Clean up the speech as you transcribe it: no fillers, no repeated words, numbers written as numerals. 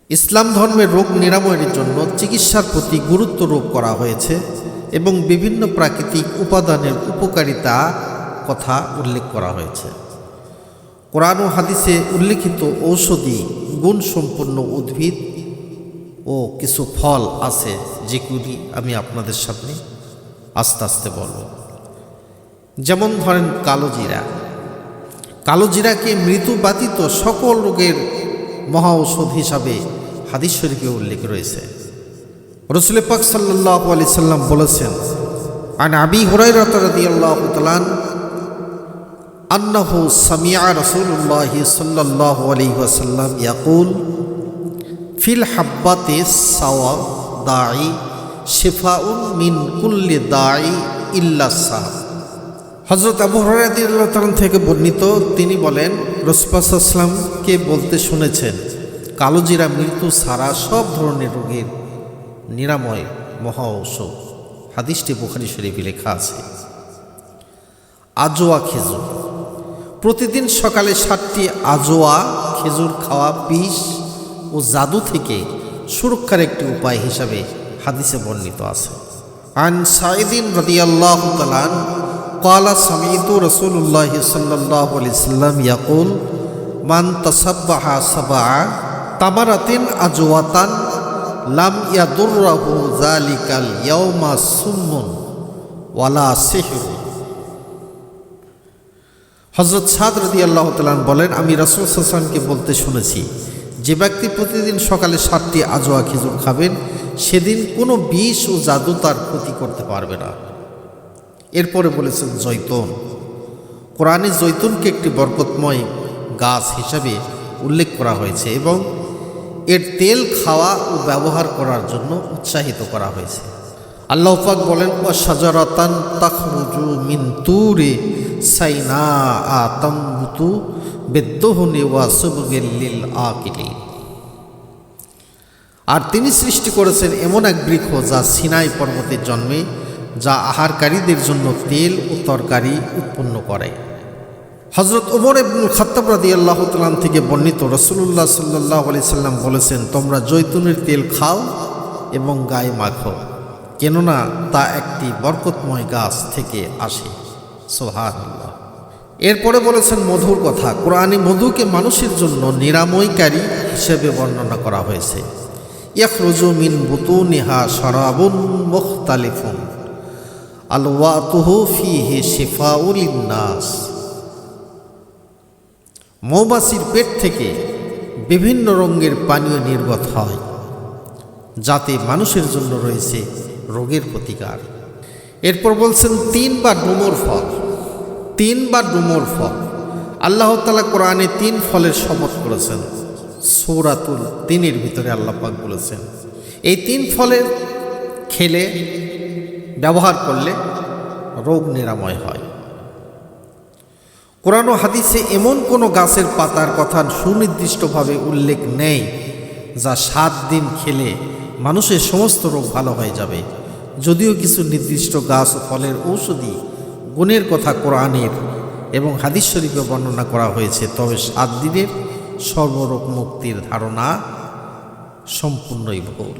ইসলাম ধর্মের রোগ নিরাময়ের জন্য চিকিৎসার প্রতি গুরুত্ব আরোপ করা হয়েছে এবং বিভিন্ন প্রাকৃতিক উপাদানের উপকারিতা কথা উল্লেখ করা হয়েছে। কোরআন ও হাদিসে উল্লেখিত ঔষধি গুণসম্পন্ন উদ্ভিদ ও কিছু ফল আছে, যেগুলি আমি আপনাদের সামনে আস্তে আস্তে বলব। যেমন ধরেন কালোজিরা। কালোজিরাকে মৃত্যু ব্যতীত সকল রোগের মহা ঔষধ হিসাবে হাদিস শরীফে উল্লেখ রয়েছে। রাসূল পাক সাল্লাল্লাহু আলাইহি সাল্লাম বলেছেন, আন আবি হুরায়রা রাদিয়াল্লাহু তাআলা আন্নাহু সামিআ রাসূলুল্লাহ সাল্লাল্লাহু আলাইহি ওয়াসাল্লাম ইয়াকুল ফিল হাব্বাতি সাওয়া দাই শিফাউন মিন কুল্লি দাই ইল্লা সাহ। হযরত আবু হুরায়রা রাদিয়াল্লাহু তাআলা থেকে বর্ণিত, তিনি বলেন, রাসূল সাল্লাল্লাহু আলাইহি ওয়াসাল্লামকে বলতে শুনেছেন, কালোজিরা মৃত্যু ছাড়া সব ধরনের রোগের নিরাময় মহা ঔষধ। হাদিসটি বুখারী শরীফে লেখা আছে। আজোয়া খেজুর। প্রতিদিন সকালে 7টি আজোয়া খেজুর খাওয়া বিষ ও জাদু থেকে সুরক্ষার একটি উপায় হিসাবে হাদিসে বর্ণিত আছে। আন সাঈদিন রাদিয়াল্লাহু তাআলা ক্বালা সামি'তু রাসূলুল্লাহ সাল্লাল্লাহু আলাইহি সাল্লাম ইয়াকুল মান তাসাব্বাহা সাবআ তামারাতিন আজওয়াতান লাম ইয়াদুররাহু যালিকাল ইয়াওমা সুম্মুন ওয়ালা সিহর। হযরত সাদ রাদিয়াল্লাহু তাআলা বলেন, আমি রাসূল সাল্লাল্লাহু আলাইহি ওয়াসাল্লামকে বলতে শুনেছি, যে ব্যক্তি প্রতিদিন সকালে 7টি আজওয়া খেজুর খাবেন, সেদিন কোনো বিষ ও জাদু তার ক্ষতি করতে পারবে না। এরপরে বলেছেন জৈতুন। কোরআনে জৈতুনকে একটি বরকতময় গাছ হিসাবে উল্লেখ করা হয়েছে এবং এর তেল খাওয়া ও ব্যবহার করার জন্য উৎসাহিত করা হয়েছে। আল্লাহ পাক বলেন, ওয়া শাজারাতান তাখরুজু মিন তুরি সাইনা তামবুতু বিদ্দুহুনি ওয়া সুবগিল লিল আকিলিন। আর তিনি সৃষ্টি করেছেন এমন এক বৃক্ষ যা সিনাই পর্বতে জন্মে, যা আহারকারীদের জন্য তেল ও তরকারি উৎপন্ন করে। হযরত ওমর ইবনুল খাত্তাব রাদিয়াল্লাহু তাআলা থেকে বর্ণিত, রাসূলুল্লাহ সাল্লাল্লাহু আলাইহি সাল্লাম বলেছেন, তোমরা জৈতুনের তেল খাও এবং গায়ে মাখো, কেননা তা একটি বরকতময় গাছ থেকে আসে। সুবহানাল্লাহ। এরপরে বলেছেন মধুর কথা। কোরআনে মধুকে মানুষের জন্য নিরাময়কারী হিসেবে বর্ণনা করা হয়েছে। ইয়াখরুজু মিন বুতুনিহা শারাবুন মুখতালিফুন আলওয়াতুহু ফীহি শিফাউল লিন-নাস। মৌমাছির পেট থেকে বিভিন্ন রঙের পানীয় নির্গত হয়, যাতে মানুষের জন্য রয়েছে রোগের প্রতিকার। এরপর বলছেন 3বার ডুমুর ফল। 3বার ডুমুর ফল। আল্লাহ তাআলা কোরআনে 3 ফলের শপথ করেছেন। সূরাতুল 3-এর ভিতরে আল্লাহ পাক বলেছেন, এই 3 ফলের খেলে ব্যবহার করলে রোগ নিরাময় হয়। কোরআন ও হাদিসে এমন কোনো গাছের পাতার কথা সুনির্দিষ্টভাবে উল্লেখ নেই যা 7 দিন খেলে মানুষের সমস্ত রোগ ভালো হয়ে যাবে। যদিও কিছু নির্দিষ্ট গাছ ও ফলের ঔষধি গুণের কথা কোরআনের এবং হাদিস শরীফে বর্ণনা করা হয়েছে, তবে 7 দিনের সর্বরোগ মুক্তির ধারণা সম্পূর্ণই ভুল।